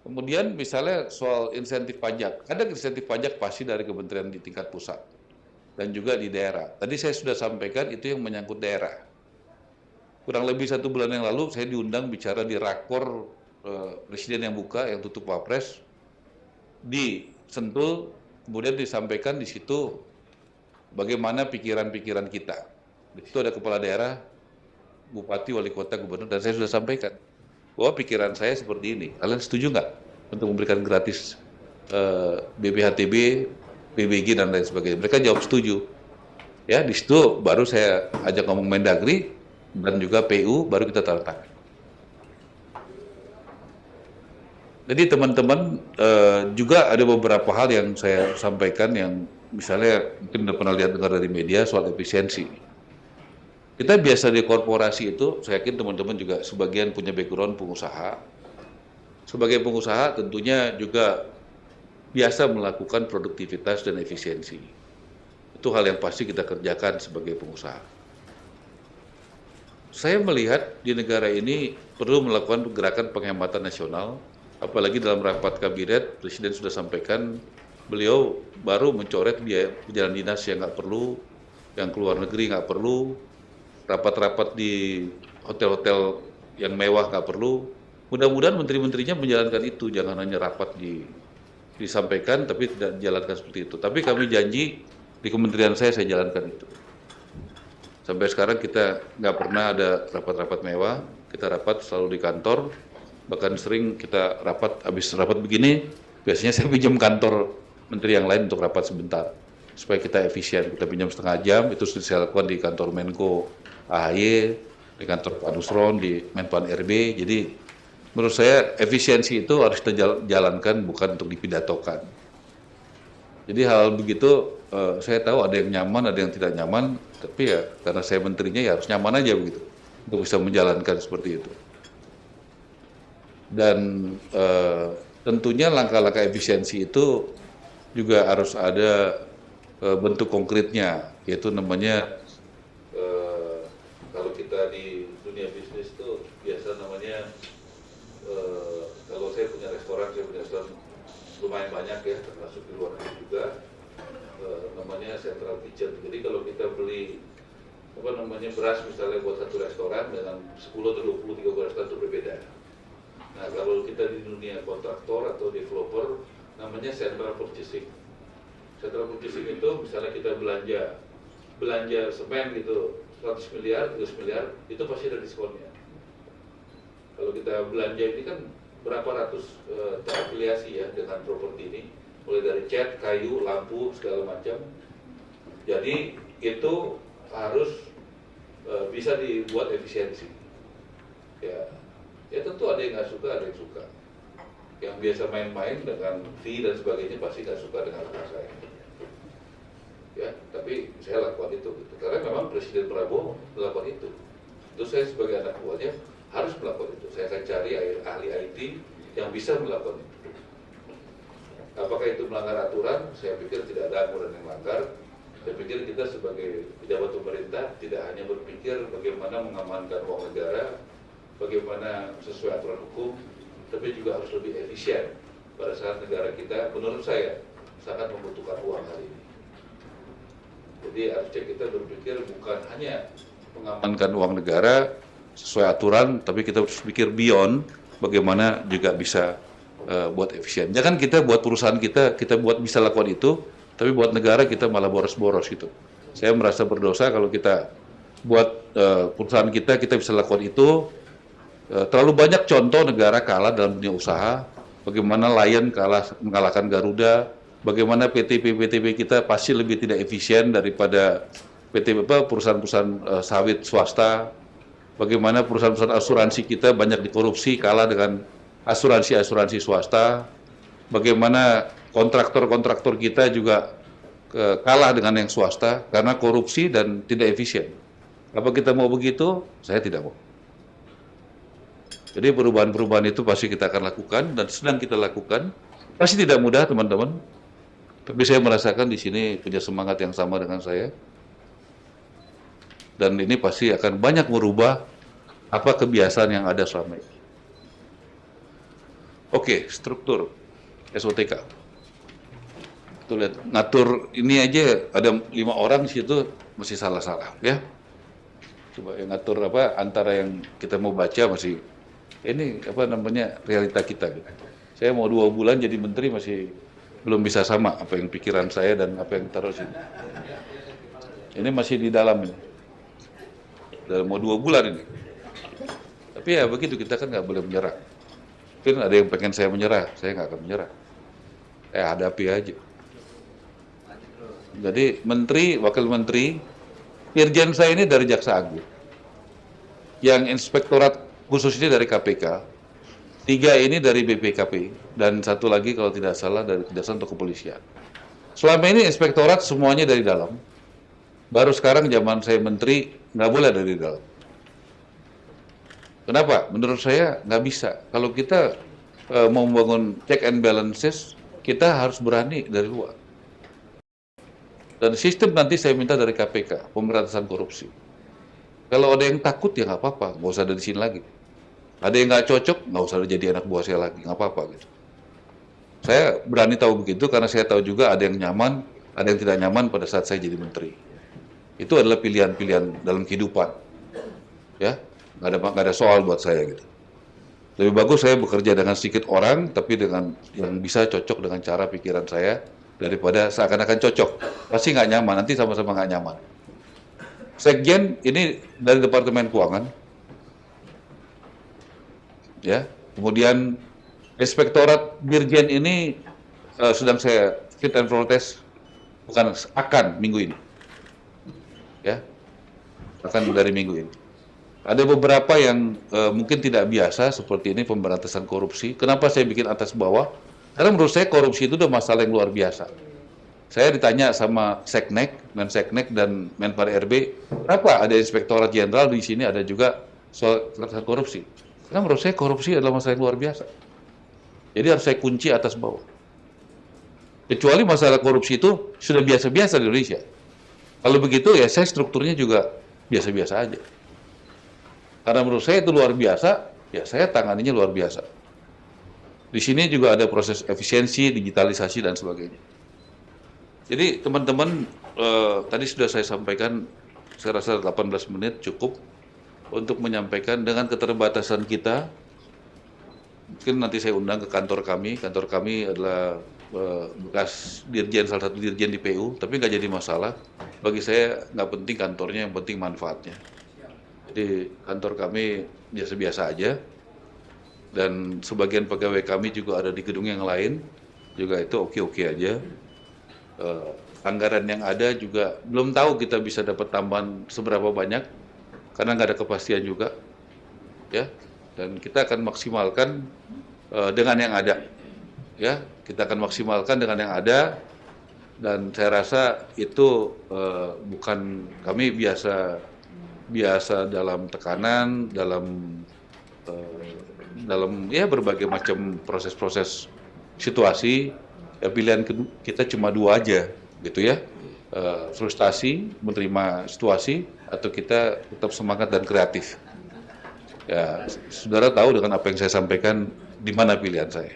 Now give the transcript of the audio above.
Kemudian misalnya soal insentif pajak, ada insentif pajak pasti dari kementerian di tingkat pusat dan juga di daerah. Tadi saya sudah sampaikan itu yang menyangkut daerah. Kurang lebih 1 bulan yang lalu saya diundang bicara di rakor presiden yang buka, yang tutup Wapres, di Sentul, kemudian disampaikan di situ bagaimana pikiran-pikiran kita. Di situ ada kepala daerah, bupati, wali kota, gubernur, dan saya sudah sampaikan bahwa pikiran saya seperti ini. Kalian setuju nggak untuk memberikan gratis BPHTB, PBG dan lain sebagainya? Mereka jawab setuju. Ya, di situ baru saya ajak ngomong Mendagri dan juga PU, baru kita tanda tangan. Jadi teman-teman juga ada beberapa hal yang saya sampaikan yang misalnya mungkin udah pernah lihat dengar dari media soal efisiensi. Kita biasa di korporasi itu, saya yakin teman-teman juga sebagian punya background pengusaha. Sebagai pengusaha tentunya juga biasa melakukan produktivitas dan efisiensi. Itu hal yang pasti kita kerjakan sebagai pengusaha. Saya melihat di negara ini perlu melakukan gerakan penghematan nasional, apalagi dalam rapat kabinet, Presiden sudah sampaikan, beliau baru mencoret biaya perjalanan dinas yang nggak perlu, yang keluar negeri nggak perlu, rapat-rapat di hotel-hotel yang mewah nggak perlu. Mudah-mudahan menteri-menterinya menjalankan itu, jangan hanya rapat disampaikan tapi tidak dijalankan seperti itu. Tapi kami janji di kementerian saya jalankan itu. Sampai sekarang kita nggak pernah ada rapat-rapat mewah, kita rapat selalu di kantor, bahkan sering kita rapat, habis rapat begini, biasanya saya pinjam kantor menteri yang lain untuk rapat sebentar, supaya kita efisien. Kita pinjam setengah jam, itu sudah saya lakukan di kantor Menko AHY, di kantor Pak Nusron, di Menpan RB. Jadi menurut saya efisiensi itu harus kita jalankan, bukan untuk dipidatokan. Jadi hal begitu saya tahu ada yang nyaman, ada yang tidak nyaman, tapi ya karena saya menterinya ya harus nyaman aja begitu untuk bisa menjalankan seperti itu. Dan tentunya langkah-langkah efisiensi itu juga harus ada bentuk konkretnya, yaitu namanya kalau kita di dunia bisnis itu biasa namanya kalau saya punya restoran lumayan banyak ya, termasuk di luar negeri juga, namanya central kitchen. Jadi kalau kita beli beras misalnya buat satu restoran dengan 10 atau 20, 30 restoran itu berbeda. Nah kalau kita di dunia kontraktor atau developer namanya central purchasing. Central purchasing itu misalnya kita belanja semen gitu 100 miliar, 300 miliar, itu pasti ada diskonnya. Kalau kita belanja ini kan berapa ratus terafiliasi ya dengan properti ini, mulai dari cat, kayu, lampu, segala macam. Jadi itu harus bisa dibuat efisiensi. Ya tentu ada yang nggak suka, ada yang suka. Yang biasa main-main dengan fee dan sebagainya pasti nggak suka dengan harga saya. Ya, tapi saya lakukan itu gitu. Karena memang Presiden Prabowo melakukan itu. Itu saya sebagai anak buahnya harus melakukan itu. Saya akan cari ahli IT yang bisa melakukan itu. Apakah itu melanggar aturan? Saya pikir tidak ada aturan yang melanggar. Saya pikir kita sebagai pejabat pemerintah tidak hanya berpikir bagaimana mengamankan uang negara, bagaimana sesuai aturan hukum, tapi juga harus lebih efisien pada saat negara kita, menurut saya, sangat membutuhkan uang hari ini. Jadi harusnya kita berpikir bukan hanya mengamankan uang negara sesuai aturan, tapi kita harus pikir beyond bagaimana juga bisa buat efisien. Jangan kita buat perusahaan kita buat bisa lakukan itu, tapi buat negara kita malah boros-boros gitu. Saya merasa berdosa kalau kita buat perusahaan kita bisa lakukan itu. Terlalu banyak contoh negara kalah dalam dunia usaha, bagaimana Lion mengalahkan Garuda, bagaimana PT-PT kita pasti lebih tidak efisien daripada perusahaan-perusahaan sawit swasta, bagaimana perusahaan-perusahaan asuransi kita banyak dikorupsi kalah dengan asuransi swasta, bagaimana kontraktor-kontraktor kita juga kalah dengan yang swasta karena korupsi dan tidak efisien. Apa kita mau begitu? Saya tidak mau. Jadi perubahan-perubahan itu pasti kita akan lakukan dan sedang kita lakukan. Pasti tidak mudah teman-teman. Tapi saya merasakan di sini punya semangat yang sama dengan saya. Dan ini pasti akan banyak merubah apa kebiasaan yang ada selama ini. Oke, struktur SOTK. Tuh lihat, ngatur ini aja ada 5 orang di situ masih salah-salah ya. Coba yang ngatur apa antara yang kita mau baca masih ini apa namanya realita kita gitu. Saya mau 2 bulan jadi menteri masih belum bisa sama apa yang pikiran saya dan apa yang taruh sini. Ini masih di dalam ini. Dalam mau 2 bulan ini. Tapi ya begitu, kita kan nggak boleh menyerah. Mungkin ada yang pengen saya menyerah, saya nggak akan menyerah. Hadapi aja. Jadi menteri, wakil menteri, irjen saya ini dari Jaksa Agung. Yang inspektorat khusus ini dari KPK, 3 ini dari BPKP, dan 1 lagi kalau tidak salah dari Kejaksaan atau Kepolisian. Selama ini inspektorat semuanya dari dalam. Baru sekarang zaman saya menteri, nggak boleh dari dalam. Kenapa? Menurut saya nggak bisa. Kalau kita mau membangun check and balances, kita harus berani dari luar. Dan sistem nanti saya minta dari KPK, pemberantasan korupsi. Kalau ada yang takut ya nggak apa-apa, nggak usah ada di sini lagi. Ada yang nggak cocok, nggak usah jadi anak buah saya lagi, nggak apa-apa gitu. Saya berani tahu begitu karena saya tahu juga ada yang nyaman, ada yang tidak nyaman pada saat saya jadi menteri. Itu adalah pilihan-pilihan dalam kehidupan, ya nggak ada soal buat saya gitu. Lebih bagus saya bekerja dengan sedikit orang, tapi dengan yang bisa cocok dengan cara pikiran saya, daripada seakan-akan cocok. Pasti nggak nyaman, nanti sama-sama nggak nyaman. Sekjen ini dari Departemen Keuangan, ya. Kemudian Inspektorat Dirjen ini sedang saya fit and proper test, bukan akan minggu ini, ya, akan dari minggu ini. Ada beberapa yang mungkin tidak biasa seperti ini pemberantasan korupsi. Kenapa saya bikin atas bawah? Karena menurut saya korupsi itu udah masalah yang luar biasa. Saya ditanya sama Seknek, Menseknek dan Menpar RB, kenapa ada Inspektorat Jenderal di sini ada juga soal korupsi? Karena menurut saya korupsi adalah masalah yang luar biasa. Jadi harus saya kunci atas bawah. Kecuali masalah korupsi itu sudah biasa-biasa di Indonesia. Kalau begitu ya saya strukturnya juga biasa-biasa aja. Karena menurut saya itu luar biasa, ya saya tanganinya luar biasa. Di sini juga ada proses efisiensi, digitalisasi, dan sebagainya. Jadi teman-teman, tadi sudah saya sampaikan, saya rasa 18 menit cukup untuk menyampaikan dengan keterbatasan kita. Mungkin nanti saya undang ke kantor kami adalah bekas dirjen, salah satu dirjen di PU, tapi nggak jadi masalah. Bagi saya nggak penting kantornya, yang penting manfaatnya. Jadi kantor kami biasa-biasa aja. Dan sebagian pegawai kami juga ada di gedung yang lain, juga itu oke-oke aja. Anggaran yang ada juga belum tahu kita bisa dapat tambahan seberapa banyak, karena nggak ada kepastian juga, ya. Dan kita akan maksimalkan dengan yang ada, ya. Kita akan maksimalkan dengan yang ada, dan saya rasa itu bukan kami biasa dalam tekanan, dalam ya berbagai macam proses-proses situasi, ya pilihan kita cuma 2 aja gitu ya, frustasi menerima situasi atau kita tetap semangat dan kreatif. Ya saudara tahu dengan apa yang saya sampaikan di mana pilihan saya.